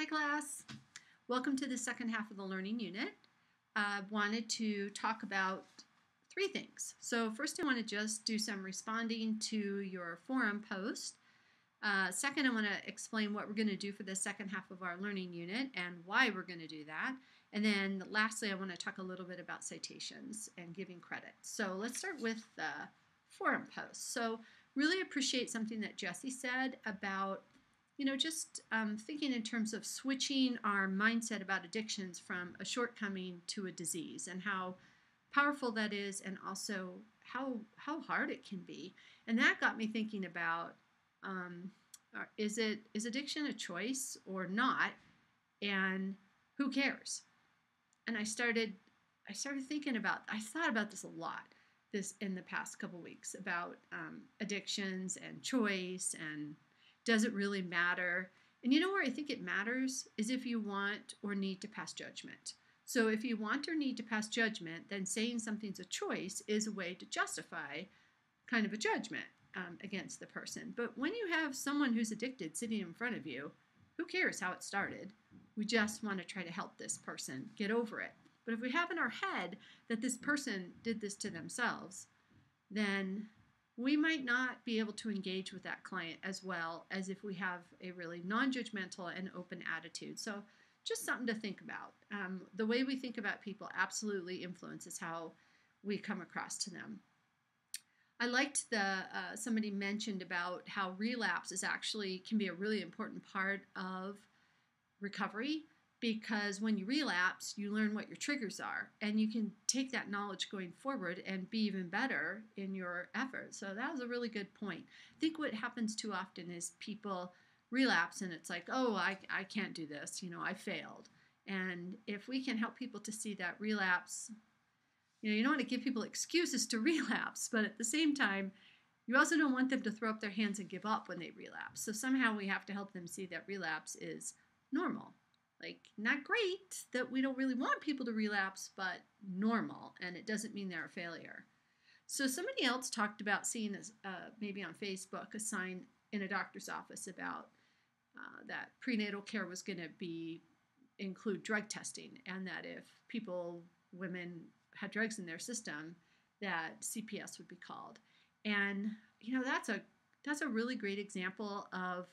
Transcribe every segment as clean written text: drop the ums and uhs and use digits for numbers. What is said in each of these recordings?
Hi class, welcome to the second half of the learning unit. I wanted to talk about three things. So first I want to just do some responding to your forum post. Second, I want to explain what we're going to do for the second half of our learning unit and why we're going to do that. And then lastly, I want to talk a little bit about citations and giving credit. So let's start with the forum post. So really appreciate something that Jessie said about just thinking in terms of switching our mindset about addictions from a shortcoming to a disease and how powerful that is, and also how hard it can be. And that got me thinking about is addiction a choice or not, and who cares? And I started thinking about, I thought about this a lot this in the past couple weeks about addictions and choice, and does it really matter? And you know where I think it matters is if you want or need to pass judgment. So if you want or need to pass judgment, then saying something's a choice is a way to justify kind of a judgment against the person. But when you have someone who's addicted sitting in front of you, who cares how it started? We just want to try to help this person get over it. But if we have in our head that this person did this to themselves, then we might not be able to engage with that client as well as if we have a really non-judgmental and open attitude. So just something to think about. The way we think about people absolutely influences how we come across to them. I liked somebody mentioned about how relapse can be a really important part of recovery, because when you relapse, you learn what your triggers are, and you can take that knowledge going forward and be even better in your efforts. So that was a really good point. I think what happens too often is people relapse and it's like, oh, I can't do this, I failed. And if we can help people to see that relapse, you don't want to give people excuses to relapse, but at the same time, you also don't want them to throw up their hands and give up when they relapse. So somehow we have to help them see that relapse is normal. Like, not great, that we don't really want people to relapse, but normal, and it doesn't mean they're a failure. So somebody else talked about seeing, maybe on Facebook, a sign in a doctor's office about that prenatal care was going to include drug testing, and that if women had drugs in their system, that CPS would be called. And that's a really great example of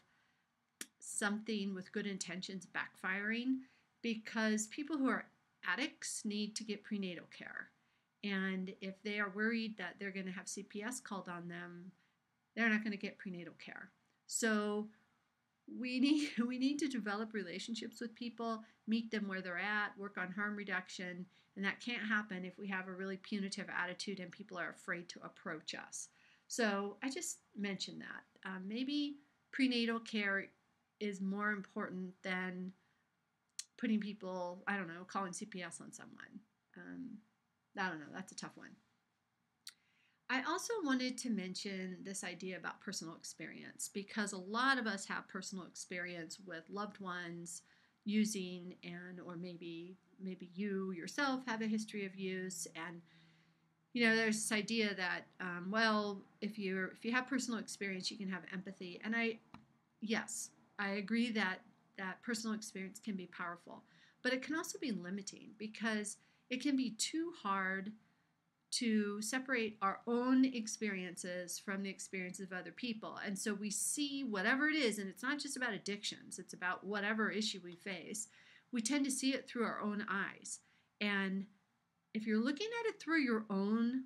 something with good intentions backfiring, because people who are addicts need to get prenatal care. And if they are worried that they're going to have CPS called on them, they're not going to get prenatal care. So we need to develop relationships with people, meet them where they're at, work on harm reduction, and that can't happen if we have a really punitive attitude and people are afraid to approach us. So I just mentioned that. Maybe prenatal care is more important than putting people, calling CPS on someone. That's a tough one. I also wanted to mention this idea about personal experience, because a lot of us have personal experience with loved ones using, or maybe you yourself have a history of use. And there's this idea that if you have personal experience, you can have empathy. And yes, I agree that personal experience can be powerful, but it can also be limiting, because it can be too hard to separate our own experiences from the experiences of other people. And so we see whatever it is, and it's not just about addictions, it's about whatever issue we face. We tend to see it through our own eyes. And if you're looking at it through your own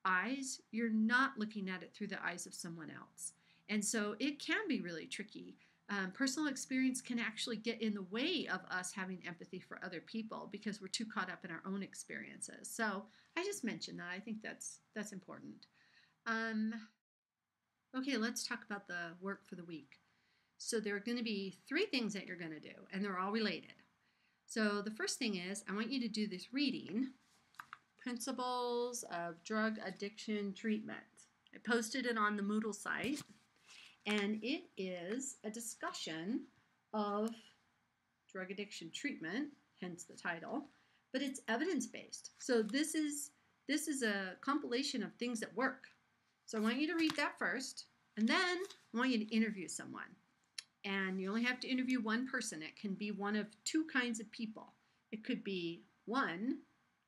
eyes, you're not looking at it through the eyes of someone else. And so it can be really tricky. Personal experience can actually get in the way of us having empathy for other people, because we're too caught up in our own experiences. So I just mentioned that. I think that's important. Okay, let's talk about the work for the week. So there are going to be 3 things that you're going to do, and they're all related. So the first thing is, I want you to do this reading, Principles of Drug Addiction Treatment. I posted it on the Moodle site. And it is a discussion of drug addiction treatment, hence the title, but it's evidence-based. So this is a compilation of things that work. So I want you to read that first, and then I want you to interview someone. And you only have to interview one person. It can be one of two kinds of people. It could be one,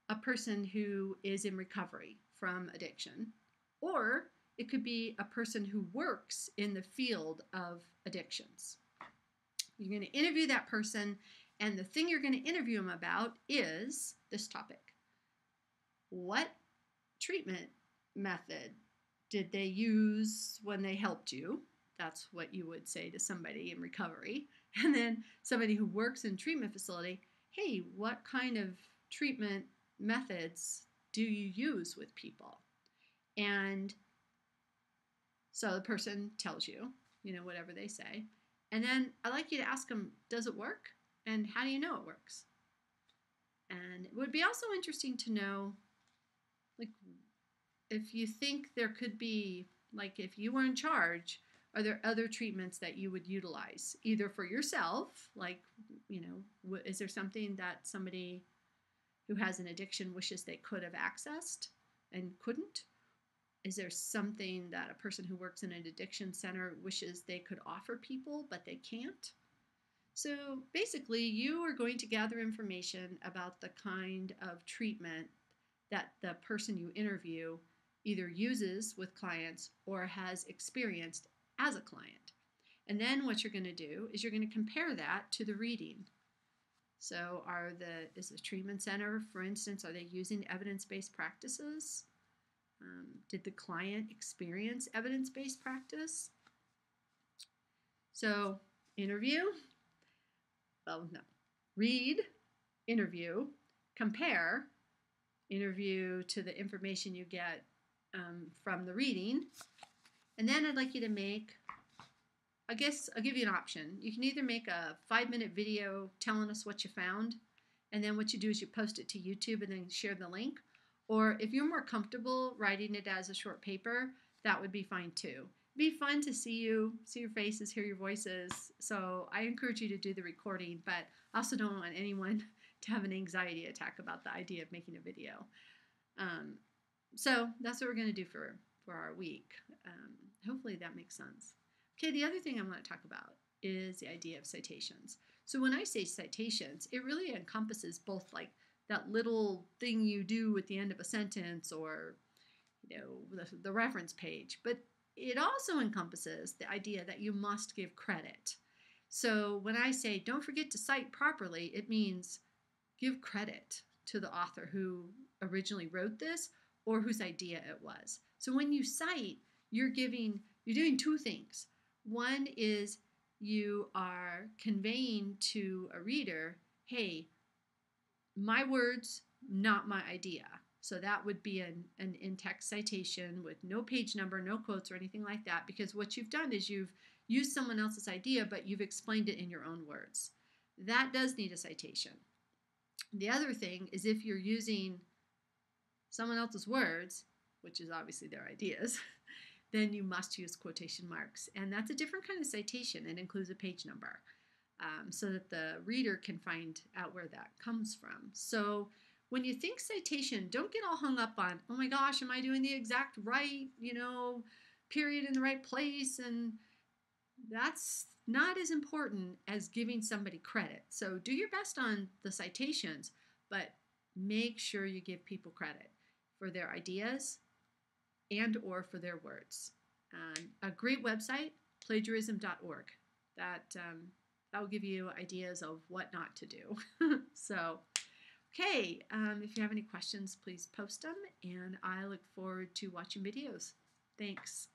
a person who is in recovery from addiction, or it could be a person who works in the field of addictions. You're going to interview that person, and the thing you're going to interview them about is this topic. What treatment method did they use when they helped you? That's what you would say to somebody in recovery. And then somebody who works in a treatment facility, hey, what kind of treatment methods do you use with people? And so the person tells you, whatever they say. And then I'd like you to ask them, does it work? And how do you know it works? And it would be also interesting to know, like, if you think there could be, like, if you were in charge, are there other treatments that you would utilize, either for yourself, like, is there something that somebody who has an addiction wishes they could have accessed and couldn't? Is there something that a person who works in an addiction center wishes they could offer people, but they can't? So basically, you are going to gather information about the kind of treatment that the person you interview either uses with clients or has experienced as a client. And then what you're going to do is you're going to compare that to the reading. So is the treatment center, for instance, are they using evidence-based practices? Did the client experience evidence-based practice? So interview, read, interview, compare, interview to the information you get from the reading. And then I'd like you to make, I guess I'll give you an option. You can either make a 5-minute video telling us what you found, and then what you do is you post it to YouTube and then share the link. Or if you're more comfortable writing it as a short paper, that would be fine too. It'd be fun to see you, see your faces, hear your voices. So I encourage you to do the recording, but I also don't want anyone to have an anxiety attack about the idea of making a video. So that's what we're going to do for our week. Hopefully that makes sense. Okay, the other thing I want to talk about is the idea of citations. So when I say citations, it really encompasses both like that little thing you do at the end of a sentence or the reference page, but it also encompasses the idea that you must give credit. So when I say don't forget to cite properly, it means give credit to the author who originally wrote this or whose idea it was. So when you cite, you're doing two things. One is you are conveying to a reader, hey, my words, not my idea. So that would be an in-text citation with no page number, no quotes or anything like that, because what you've done is you've used someone else's idea, but you've explained it in your own words. That does need a citation. The other thing is if you're using someone else's words, which is obviously their ideas, then you must use quotation marks. And that's a different kind of citation. It includes a page number. So that the reader can find out where that comes from. So when you think citation, don't get all hung up on, oh my gosh, am I doing the exact right, period in the right place? And that's not as important as giving somebody credit. So do your best on the citations, but make sure you give people credit for their ideas and or for their words. A great website, plagiarism.org. That will give you ideas of what not to do. So, okay, if you have any questions, please post them, and I look forward to watching videos. Thanks.